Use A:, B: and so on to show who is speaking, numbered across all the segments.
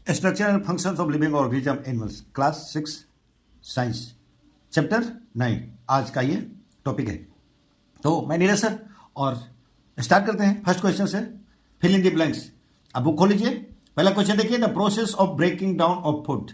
A: Structure and functions of living organism animals, class 6 science, chapter 9 आज का ये topic है। तो मैं नीरज सर और स्टार्ट करते हैं फर्स्ट क्वेश्चन से। Fill in the blanks. अब बुक खोल लीजिए। पहला क्वेश्चन देखिए, the process of breaking down of food,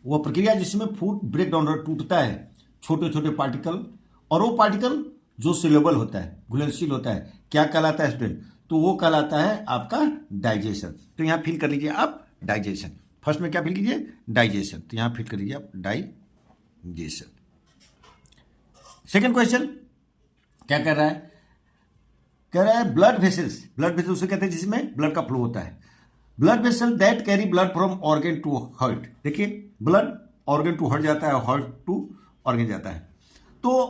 A: वो प्रक्रिया जिसमें फूड ब्रेक डाउन टूटता है छोटे छोटे पार्टिकल, और वो पार्टिकल जो सिलेबल होता है, घुलनशील होता है, क्या कहलाता है स्टूडेंट? तो वो कहलाता है आपका डाइजेशन। तो यहाँ फिल कर लीजिए आप डाइजेशन। फर्स्ट में क्या फिल कीजिए? डाइजेशन। तो यहाँ फिल कर लीजिए आप डाइजेशन। सेकेंड क्वेश्चन क्या कर रहा है? कह रहा है ब्लड वेसल्स। ब्लड वेसल उसे कहते हैं जिसमें ब्लड का फ्लो होता है। Blood vessel that carry blood from organ to heart. देखिए, ब्लड ऑर्गन टू हार्ट जाता है, हार्ट टू ऑर्गन जाता है। तो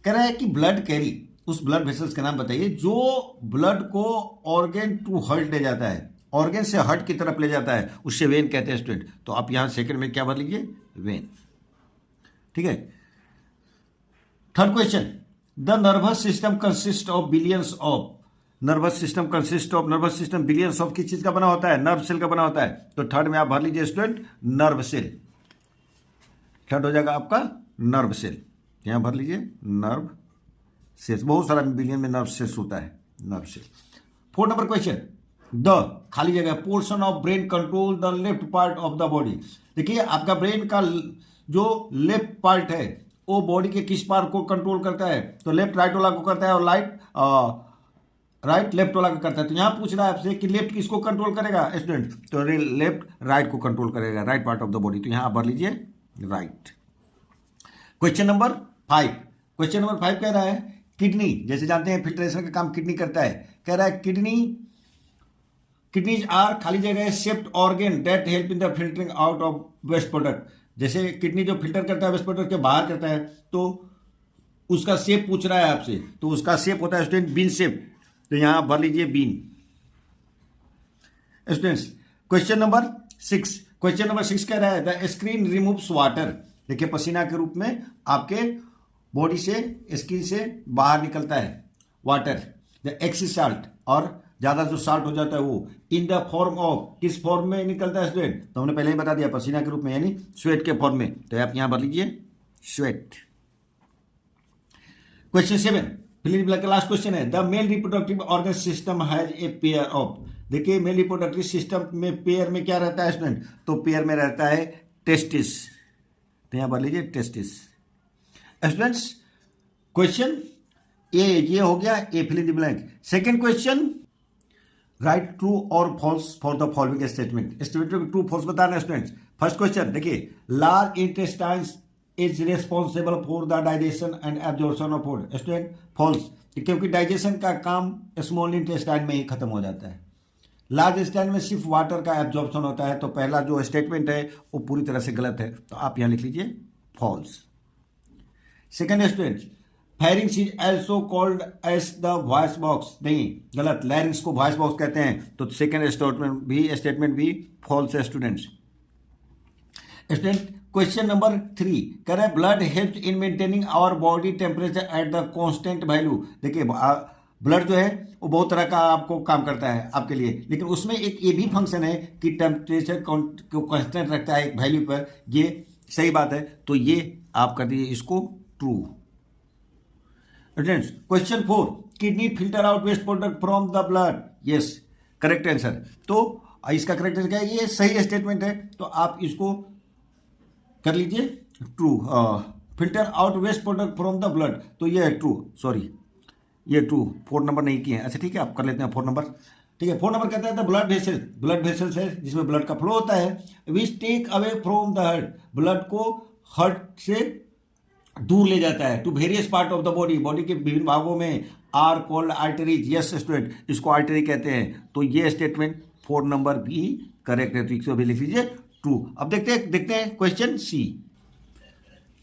A: कह रहा है कि ब्लड कैरी, उस ब्लड वेसल्स का नाम बताइए जो ब्लड को ऑर्गन टू हार्ट ले जाता है, ऑर्गन से हार्ट की तरफ ले जाता है, उससे वेन कहते हैं स्टूडेंट। तो आप यहां सेकंड में क्या भर लीजिए? वेन। ठीक है। Third question, the nervous system consist of billions of. Nervous system consist of, nervous system billions of किस चीज का बना होता है? नर्व सेल का बना होता है। तो थर्ड में आप भर लीजिए स्टूडेंट नर्व सेल। थर्ड हो जाएगा आपका नर्व सेल। यहां भर लीजिए नर्व सेल्स। बहुत सारा बिलियन में नर्व सेल्स होता है, nerve cell. Fourth number question, the खाली जगह portion of brain control the left part of the body. देखिए, आपका ब्रेन का जो लेफ्ट पार्ट है वो बॉडी के किस पार्ट को कंट्रोल करता है? तो लेफ्ट राइट वाला को करता है, और राइट लेफ्ट वाला को करता है। तो यहां पूछ रहा है आपसे कि लेफ्ट किसको कंट्रोल करेगा स्टूडेंट? तो लेफ्ट राइट को कंट्रोल करेगा, right part of the body. तो यहां आप भर लीजिए right. Question number 5। Question number 5 कह रहा है किडनी, जैसे जानते हैं फिल्ट्रेशन का काम किडनी करता है। कह रहा है किडनीज आर खाली जगह shaped organ that help in the filtering out of waste product. जैसे किडनी जो फिल्टर करता है वेस्ट प्रोडक्ट के बाहर करता है, तो उसका शेप पूछ रहा है आपसे। तो उसका शेप होता है स्टूडेंट बीन शेप। तो यहां आप भर लीजिए bean. Students, question number 6। Question number 6 कह रहा है द स्क्रीन रिमूव्स वाटर। देखिए, पसीना के रूप में आपके बॉडी से, स्किन से बाहर निकलता है वाटर, द एक्सिस साल्ट, और ज्यादा जो साल्ट हो जाता है वो इन द फॉर्म ऑफ, किस फॉर्म में निकलता है स्टूडेंट? तो हमने पहले ही बता दिया, पसीना के रूप में, यानी स्वेट के फॉर्म में। तो आप यहां भर लीजिए स्वेट। Question 7 fill in the blank. Last question है the male reproductive organ system has a pair of. देखिए, मेल रिप्रोडक्टिव सिस्टम में पेयर में क्या रहता है स्टूडेंट? तो पेयर में रहता है टेस्टिस। तो यहां भर लीजिए टेस्टिस। स्टूडेंट्स, क्वेश्चन ये हो गया a fill in the blank. Second question, right true और false for the following statement. Statement true false बताना स्टूडेंट्स। फर्स्ट क्वेश्चन देखिए, large intestines is responsible for the digestion and absorption of food. Student false, क्योंकि digestion का काम small intestine में ही खत्म हो जाता है। लार्ज इंटेस्टाइन में सिर्फ वाटर का एब्जॉर्प्शन होता है। तो पहला जो स्टेटमेंट है वो पूरी तरह से गलत है। तो आप यहां लिख लीजिए false. Second student, pharynx is also called as the voice box. नहीं, गलत, लैरिंग्स को वॉइस बॉक्स कहते हैं। तो सेकेंड स्टेटमेंट भी फॉल्स है स्टूडेंट्स। स्टूडेंट, क्वेश्चन नंबर 3 कह रहे हैं blood help in maintaining our body temperature at the constant value. देखिए, ब्लड जो है वो बहुत तरह का आपको काम करता है आपके लिए, लेकिन उसमें एक ये भी फंक्शन है कि टेम्परेचर को कांस्टेंट रखता है एक वैल्यू पर। ये सही बात है। तो ये आप कर दीजिए इसको true. Question 4, kidney filter out waste product from the blood. Yes, correct answer. तो इसका करेक्ट आंसर क्या है? ये सही स्टेटमेंट है। तो आप इसको कर लीजिए true. Filter out waste product from the blood, तो ये है ट्रू। सॉरी, ये ट्रू। 4 नंबर नहीं किए हैं। अच्छा ठीक है, आप कर लेते हैं 4 नंबर। ठीक है, 4 नंबर कहता है ब्लड वेसल्स। ब्लड वेसल्स है जिसमें ब्लड का फ्लो होता है। Which take away from the heart, blood को हार्ट से दूर ले जाता है to various part of the body. Body के विभिन्न भागों में are called arteries. Yes student, इसको आर्टरी कहते हैं। तो ये स्टेटमेंट 4 नंबर भी करेक्ट है। तो इसको भी लिख लीजिए ट्रू। अब देखते हैं question C.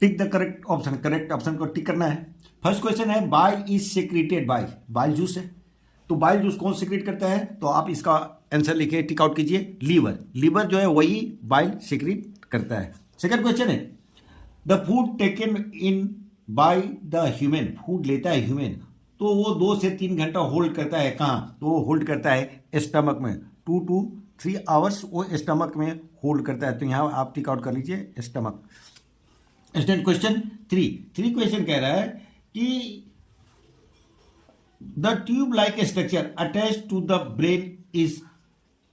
A: Tick the correct option. Correct option को टिक करना है। फर्स्ट क्वेश्चन है bile is secreted by. Bile juice है, तो बाइल जूस कौन सेक्रेट करता है? तो आप इसका आंसर लिखिए, टिक आउट कीजिए लीवर। लीवर जो है वही बाइल सेक्रेट करता है। सेकंड क्वेश्चन है the food taken in by the human. Food लेता है ह्यूमन, तो वो 2 से 3 घंटा होल्ड करता है। कहाँ? तो वो होल्ड करता है स्टमक में, 2 to 3 आवर्स वो स्टमक में होल्ड करता है। तो यहाँ आप टिक आउट कर लीजिए स्टमक। स्टूडेंट क्वेश्चन 3 क्वेश्चन कह रहा है कि the tube like structure attach to the brain is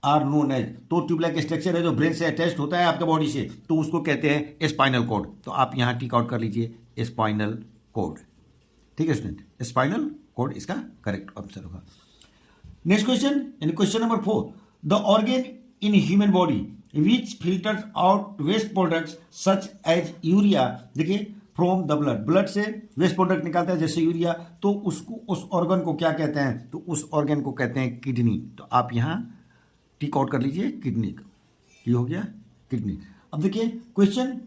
A: are known as, तो ट्यूब लाइक स्ट्रक्चर है जो ब्रेन से अटैच होता है आपके बॉडी से, तो उसको कहते हैं स्पाइनल कॉर्ड। तो आप यहाँ टिक आउट कर लीजिए स्पाइनल कॉर्ड। ठीक है स्टूडेंट, स्पाइनल कॉर्ड इसका करेक्ट आंसर होगा। नेक्स्ट क्वेश्चन, यानी question number 4, the organ in human body which filters out waste products such as urea, देखिए फ्रॉम द ब्लड, ब्लड से वेस्ट प्रोडक्ट निकालता है जैसे यूरिया, तो उसको उस ऑर्गन को क्या कहते हैं, तो उस ऑर्गन को कहते हैं किडनी। तो आप यहाँ टिक आउट कर लीजिए किडनी का, ये हो गया किडनी। अब देखिए question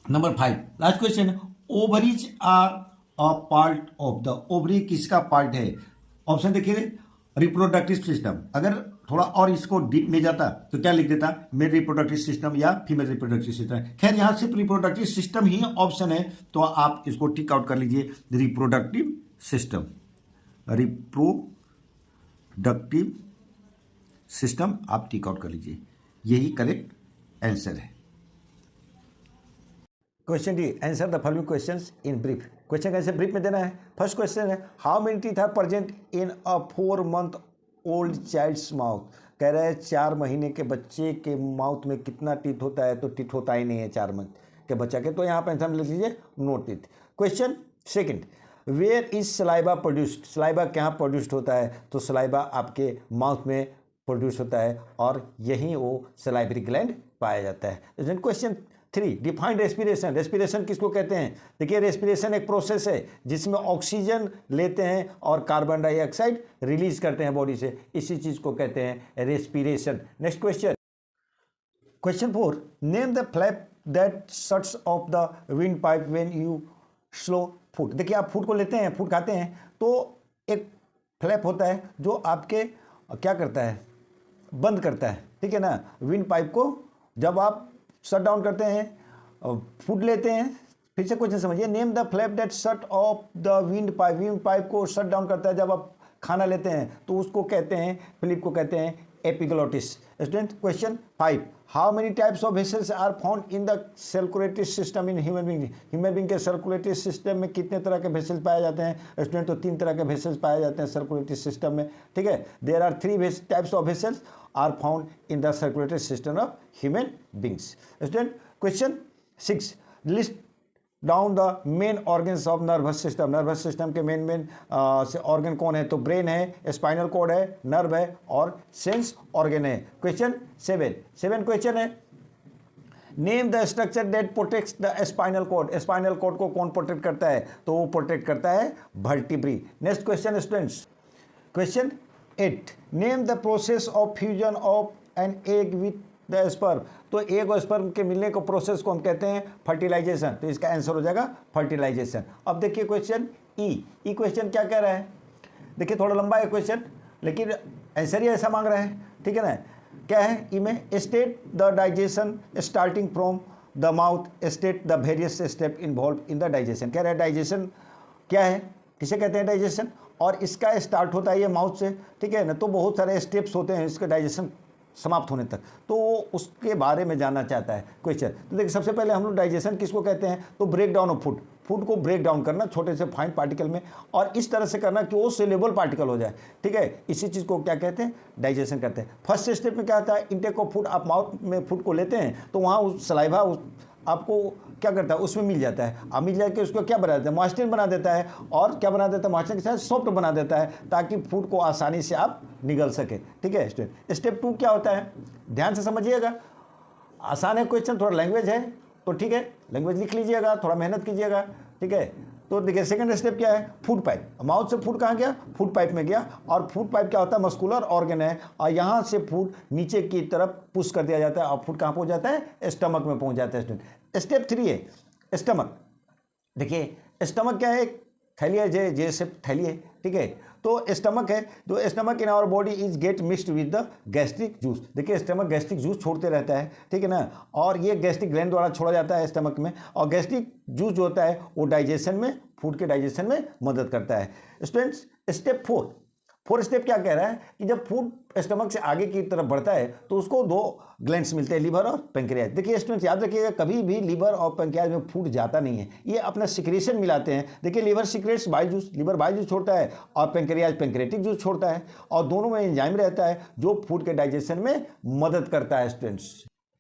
A: number 5, last question, ovaries are a part of the, ovary किसका पार्ट है? ऑप्शन देखिए रिप्रोडक्टिव सिस्टम, अगर थोड़ा और इसको डीप में जाता तो क्या लिख देता, मेल रिप्रोडक्टिव सिस्टम या फीमेल रिप्रोडक्टिव सिस्टम। खैर यहाँ सिर्फ रिप्रोडक्टिव सिस्टम ही ऑप्शन है, तो आप इसको टिक आउट कर लीजिए रिप्रोडक्टिव सिस्टम, रिप्रोडक्टिव सिस्टम आप टिक आउट कर लीजिए, यही करेक्ट आंसर है। Question D, answer the following questions in brief. Question कैसे ब्रीफ में देना है। फर्स्ट क्वेश्चन है how many teeth are present in a 4 month old child's mouth. कह रहे हैं 4 महीने के बच्चे के माउथ में कितना टीथ होता है, तो टीथ होता ही नहीं है 4 मंथ के बच्चा के, तो यहाँ पर आंसर लिख लीजिए no teeth. Question second, where is saliva produced, saliva कहाँ प्रोड्यूस्ड होता है, तो सलाइबा आपके माउथ में प्रोड्यूस होता है और यहीं वो सलाइवरी ग्लैंड पाया जाता है। क्वेश्चन 3, डिफाइंड रेस्पिरेशन, रेस्पिरेशन किसको कहते हैं। देखिए रेस्पिरेशन एक प्रोसेस है जिसमें ऑक्सीजन लेते हैं और कार्बन डाइऑक्साइड रिलीज करते हैं बॉडी से, इसी चीज को कहते हैं respiration. Next question, question 4, name the flap that shuts of the wind pipe when you slow food. देखिए आप फूड को लेते हैं, फूड खाते हैं, तो एक फ्लैप होता है जो आपके क्या करता है, बंद करता है, ठीक है ना, विंड पाइप को जब आप शट डाउन करते हैं, फूड लेते हैं। फिर से क्वेश्चन समझिए, name the flap that shut off the wind pipe, wind pipe को शट डाउन करता है जब आप खाना लेते हैं, तो उसको कहते हैं, फ्लिप को कहते हैं epiglottis. Student question 5, how many types of vessels are found in the circulatory system in human being. Human being के सर्कुलेटरी सिस्टम में कितने तरह के वेसल्स पाए जाते हैं स्टूडेंट, तो 3 तरह के वेसल्स पाए जाते हैं सर्कुलेटरी सिस्टम में, ठीक है। There are 3 types of vessels are found in the circulatory system of human beings. Student question 6, list down the main organs of nervous system. Nervous system के मेन ऑर्गन कौन है, तो ब्रेन है, spinal cord है, nerve है और sense organ है। Question 7 question है, name the structure that protects the spinal cord. Spinal cord को कौन प्रोटेक्ट करता है, तो वो प्रोटेक्ट करता है vertebrae. Next question students, question 8, name the process of fusion of an egg with the sperm. तो एग और स्पर्म के मिलने को प्रोसेस को हम कहते हैं फर्टिलाइजेशन, तो इसका आंसर हो जाएगा फर्टिलाइजेशन। अब देखिए क्वेश्चन ई क्वेश्चन क्या कह रहा है, देखिए थोड़ा लंबा है क्वेश्चन लेकिन आंसर ही ऐसा मांग रहा है, ठीक है ना। क्या है ई में, state the digestion starting from the mouth, state the various step involve in the digestion. कह रहा है डाइजेशन क्या है, किसे कहते हैं डाइजेशन, और इसका स्टार्ट होता है ये माउथ से, ठीक है ना। तो बहुत सारे स्टेप्स होते हैं इसके डाइजेशन समाप्त होने तक, तो वो उसके बारे में जानना चाहता है क्वेश्चन। तो देखिए सबसे पहले हम लोग डाइजेशन किसको कहते हैं, तो break down of food, food को ब्रेक डाउन करना छोटे से फाइन पार्टिकल में और इस तरह से करना कि वो सेलेबल पार्टिकल हो जाए, ठीक है। इसी चीज़ को क्या कहते हैं, डाइजेशन कहते हैं। फर्स्ट स्टेप में क्या होता है, इंटेक ऑफ फूड, आप माउथ में फूड को लेते हैं तो वहाँ उस सलाइवा आपको क्या करता है, उसमें मिल जाता है, अब मिल जाके उसको क्या बना देता है, मॉइस्चर बना देता है, और क्या बना देता है, मॉइस्चर के साथ सॉफ्ट बना देता है ताकि फूड को आसानी से आप निगल सके, ठीक है स्टूडेंट। स्टेप 2 क्या होता है, ध्यान से समझिएगा, आसान है क्वेश्चन, थोड़ा लैंग्वेज है तो ठीक है, लैंग्वेज लिख लीजिएगा, थोड़ा मेहनत कीजिएगा, ठीक है। तो देखिए सेकंड स्टेप क्या है, फूड पाइप, माउथ से फूड कहाँ गया, फूड पाइप में गया, और फूड पाइप क्या होता है, मस्कुलर ऑर्गन है, और यहाँ से फूड नीचे की तरफ पुश कर दिया जाता है और फूड कहाँ पहुँच जाता है, स्टमक में पहुँच जाता है स्टूडेंट। स्टेप 3 है स्टमक। देखिए स्टमक क्या है, थैली है, जैसे थैली है, ठीक है। तो स्टमक है, तो stomach in our body is get mixed with the gastric juice. देखिए स्टमक गैस्ट्रिक जूस छोड़ते रहता है, ठीक है ना, और ये गैस्ट्रिक ग्लैंड द्वारा छोड़ा जाता है स्टमक में, और गैस्ट्रिक जूस जो होता है वो डाइजेशन में, फूड के डाइजेशन में मदद करता है। स्टूडेंट्स स्टेप 4, फोर्थ स्टेप क्या कह रहा है कि जब फूड स्टमक से आगे की तरफ बढ़ता है तो उसको दो ग्लैंड्स मिलते हैं, लिवर और पेंक्रियाज। देखिए स्टूडेंट्स याद रखिएगा, कभी भी लिवर और पेंक्रियाज में फूड जाता नहीं है, ये अपना सिक्रेशन मिलाते हैं। देखिए liver secrets bile juice, liver bile juice छोड़ता है और पेंक्रियाज पेंक्रेटिक जूस छोड़ता है, और दोनों में एंजाइम रहता है जो फूड के डाइजेशन में मदद करता है स्टूडेंट्स।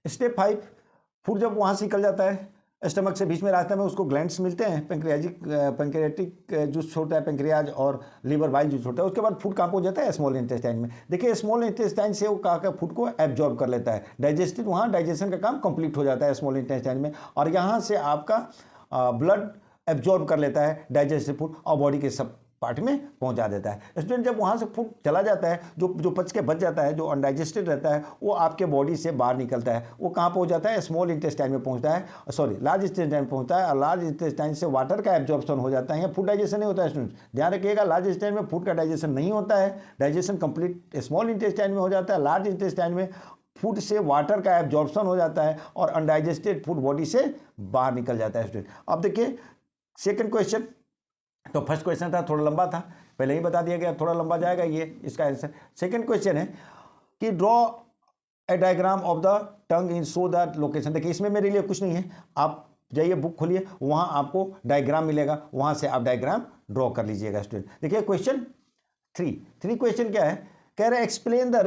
A: स्टेप 5, फूड जब वहाँ से निकल जाता है स्टमक से, बीच में रास्ते में उसको ग्लैंड्स मिलते हैं, पेंक्रियाटिक जूस छोड़ता है पेंक्रियाज और लिवर बाइल जूस छोड़ता है। उसके बाद फूड कहाँ पहुंच जाता है? स्मॉल इंटेस्टाइन में। देखिए स्मॉल इंटेस्टाइन से वो कहाँ फूड को एब्जॉर्ब कर लेता है, डाइजेस्टिव, वहाँ डाइजेशन का काम कंप्लीट हो जाता है स्मॉल इंटेस्टाइन में, और यहाँ से आपका ब्लड एब्जॉर्ब कर लेता है डाइजेस्टिव फूड और बॉडी के सब पार्ट में पहुंचा देता है। स्टूडेंट जब वहाँ से फूड चला जाता है, जो पच के बच जाता है, जो अनडाइजेस्टेड रहता है, वो आपके बॉडी से बाहर निकलता है। वो कहाँ पहुँच जाता है? स्मॉल इंटेस्टाइन में पहुँचता है, सॉरी लार्ज इंटेस्टाइन में पहुँचता है, और लार्ज इंटेस्टाइन से वाटर का एब्जॉर्प्शन हो जाता है। यहाँ फूड डाइजेशन नहीं होता है स्टूडेंट, ध्यान रखिएगा, लार्ज इंटेस्टाइन में फूड का डाइजेशन नहीं होता है, डाइजेशन कंप्लीट स्मॉल इंटेस्टाइन में हो जाता है। लार्ज इंटेस्टाइन में फूड से वाटर का एब्जॉर्प्शन हो जाता है और अनडाइजेस्टेड फूड बॉडी से बाहर निकल जाता है स्टूडेंट। अब देखिए सेकंड क्वेश्चन, तो फर्स्ट क्वेश्चन था थोड़ा लंबा था, पहले ही बता दिया गया, थोड़ा लंबा जाएगा ये इसका आंसर। सेकंड क्वेश्चन है कि draw a diagram of the tongue in show the location. देखिए इसमें मेरे लिए कुछ नहीं है, आप जाइए बुक खोलिए, वहाँ आपको डायग्राम मिलेगा, वहाँ से आप डायग्राम ड्रॉ कर लीजिएगा स्टूडेंट। देखिए क्वेश्चन 3 क्वेश्चन क्या है, कह रहे हैं explain the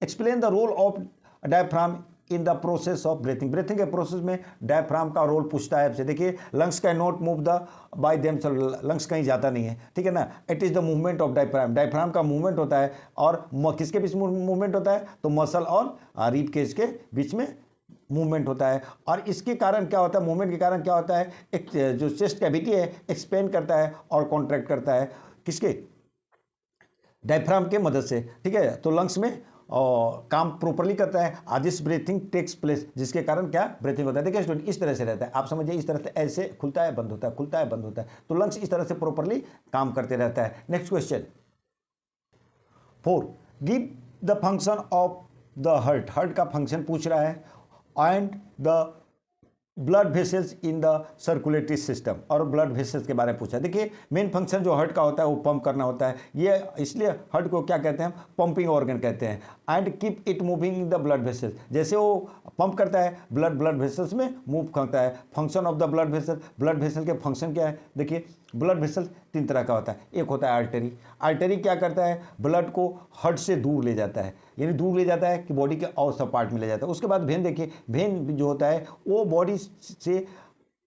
A: explain the role of diaphragm in the process of breathing. Breathing के प्रोसेस में डायफ्राम का रोल पूछता है आपसे। देखिए lungs can not move the by themself, lungs कहीं जाता नहीं है, ठीक है ना। It is the movement of diaphragm, diaphragm का मूवमेंट होता है, और किसके बीच में मूवमेंट होता है? तो मसल और रीब केज के बीच में मूवमेंट होता है। और इसके कारण क्या होता है, मूवमेंट के कारण क्या होता है, एक जो चेस्ट कैविटी है एक्सपेंड करता है और कॉन्ट्रैक्ट करता है, किसके? डायफ्राम के मदद से, ठीक है। तो लंग्स में और काम प्रॉपरली करता है, दिस ब्रीथिंग टेक्स प्लेस, जिसके कारण क्या ब्रीथिंग होता है। देखिए स्टूडेंट इस तरह से रहता है, आप समझिए इस तरह से, ऐसे खुलता है बंद होता है, खुलता है बंद होता है, तो लंग्स इस तरह से प्रॉपरली काम करते रहता है। Next question 4, give the function of the heart. Heart का फंक्शन पूछ रहा है, and the blood vessels in the circulatory system, और ब्लड वेसल्स के बारे में पूछा है। देखिए मेन फंक्शन जो हार्ट का होता है वो पंप करना होता है, ये इसलिए हार्ट को क्या कहते हैं? पंपिंग ऑर्गन कहते हैं। And keep it moving in the blood vessels, जैसे वो पंप करता है ब्लड वेसल्स में मूव करता है। Function of the blood vessel, blood vessel के फंक्शन क्या है? देखिए ब्लड वेसल 3 तरह का होता है, एक होता है आर्टरी। आर्टरी क्या करता है? ब्लड को हार्ट से दूर ले जाता है, यानी दूर ले जाता है कि बॉडी के और सब पार्ट में ले जाता है। उसके बाद वेन, देखिए वेन जो होता है वो बॉडी से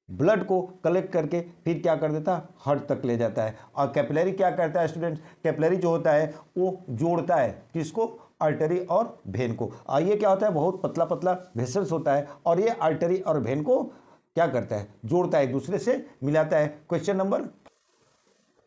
A: ब्लड को कलेक्ट करके फिर क्या कर देता है? हार्ट तक ले जाता है। और कैपिलरी क्या करता है स्टूडेंट्स? कैपिलरी जो होता है वो जोड़ता है किसको? आर्टरी और वेन को। और ये क्या होता है? बहुत पतला पतला वेसल्स होता है, और ये आर्टरी और वेन को क्या करता है? जोड़ता है, एक दूसरे से मिलाता है। Question number,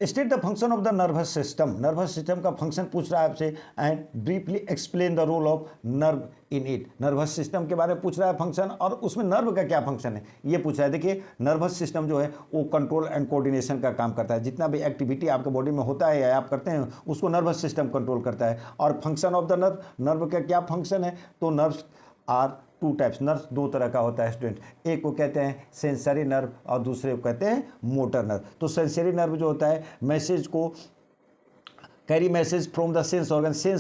A: state the function of the nervous system. Nervous system का फंक्शन पूछ रहा है आपसे, and briefly explain the role of nerve in it. Nervous system के बारे में पूछ रहा है फंक्शन, और उसमें नर्व का क्या फंक्शन है ये पूछ रहा है। देखिए नर्वस सिस्टम जो है वो कंट्रोल एंड कोऑर्डिनेशन का काम करता है, जितना भी एक्टिविटी आपके बॉडी में होता है या आप करते हैं उसको नर्वस सिस्टम कंट्रोल करता है। और function of the nerve, nerve का क्या फंक्शन है? तो नर्व्स आर 2 टाइप्स, नर्व 2 तरह का होता है स्टूडेंट, एक को कहते हैं सेंसरी नर्व और दूसरे को कहते हैं मोटर नर्व। तो सेंसरी नर्व जो होता है मैसेज को carry message from the sense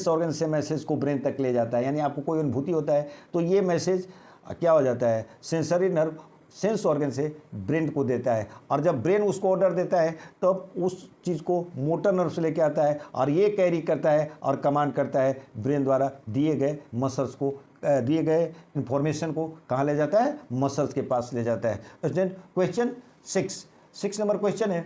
A: organ से मैसेज को ब्रेन तक ले जाता है, यानी आपको कोई अनुभूति होता है तो ये मैसेज क्या हो जाता है? सेंसरी नर्व सेंस ऑर्गन से ब्रेन को देता है, और जब ब्रेन उसको ऑर्डर देता है तब उस चीज़ को मोटर नर्व से लेके आता है, और ये कैरी करता है और कमांड करता है ब्रेन द्वारा दिए गए मसल्स को, दिए गए इंफॉर्मेशन को कहाँ ले जाता है? मसल्स के पास ले जाता है। स्टूडेंट क्वेश्चन 6 नंबर क्वेश्चन है,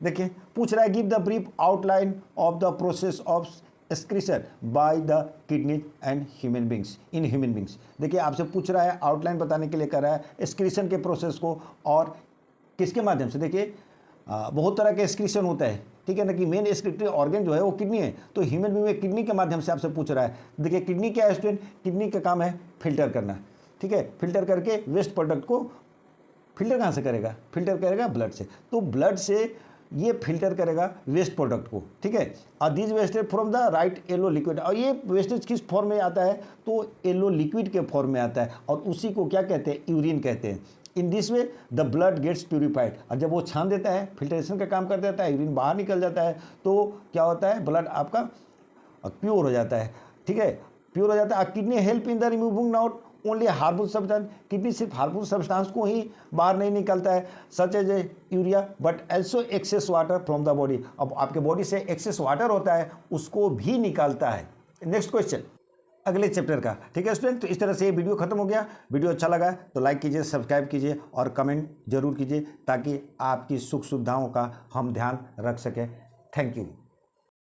A: देखिए पूछ रहा है give the brief outline of the process of excretion by the kidney and human beings in human beings. देखिए आपसे पूछ रहा है, आउटलाइन बताने के लिए कर रहा है एक्सक्रीशन के प्रोसेस को, और किसके माध्यम से? देखिए बहुत तरह के एक्सक्रीशन होता है, ठीक है ना, कि मेन एक्सक्रीटरी ऑर्गन जो है वो किडनी है, तो ह्यूमन बींग में किडनी के माध्यम से आपसे पूछ रहा है। देखिए किडनी क्या है स्टूडेंट? किडनी का काम है फिल्टर करना, ठीक है, फिल्टर करके वेस्ट प्रोडक्ट को फिल्टर कहाँ से करेगा? फिल्टर करेगा ब्लड से, तो ब्लड से ये फिल्टर करेगा वेस्ट प्रोडक्ट को, ठीक है। और this wastage from the right yellow liquid, और ये वेस्टेज किस फॉर्म में आता है? तो येलो लिक्विड के फॉर्म में आता है, और उसी को क्या कहते हैं? यूरिन कहते हैं। In this way the blood gets purified. और जब वो छान देता है, फिल्ट्रेशन का काम कर देता है, यूरिन बाहर निकल जाता है, तो क्या होता है, ब्लड आपका प्योर हो जाता है। ठीक है, प्योर हो जाता है। Kidney help in the removing not only harmful substance, kidney सिर्फ हार्मफुल सब्सटेंस को ही बाहर नहीं निकलता है, such as urea, but also excess water from the body. अब आपके बॉडी से एक्सेस वाटर होता है, उसको भी निकालता है। नेक्स्ट क्वेश्चन अगले चैप्टर का। ठीक है स्टूडेंट, तो इस तरह से ये वीडियो खत्म हो गया। वीडियो अच्छा लगा तो लाइक कीजिए, सब्सक्राइब कीजिए और कमेंट जरूर कीजिए, ताकि आपकी सुख सुविधाओं का हम ध्यान रख सकें। Thank you.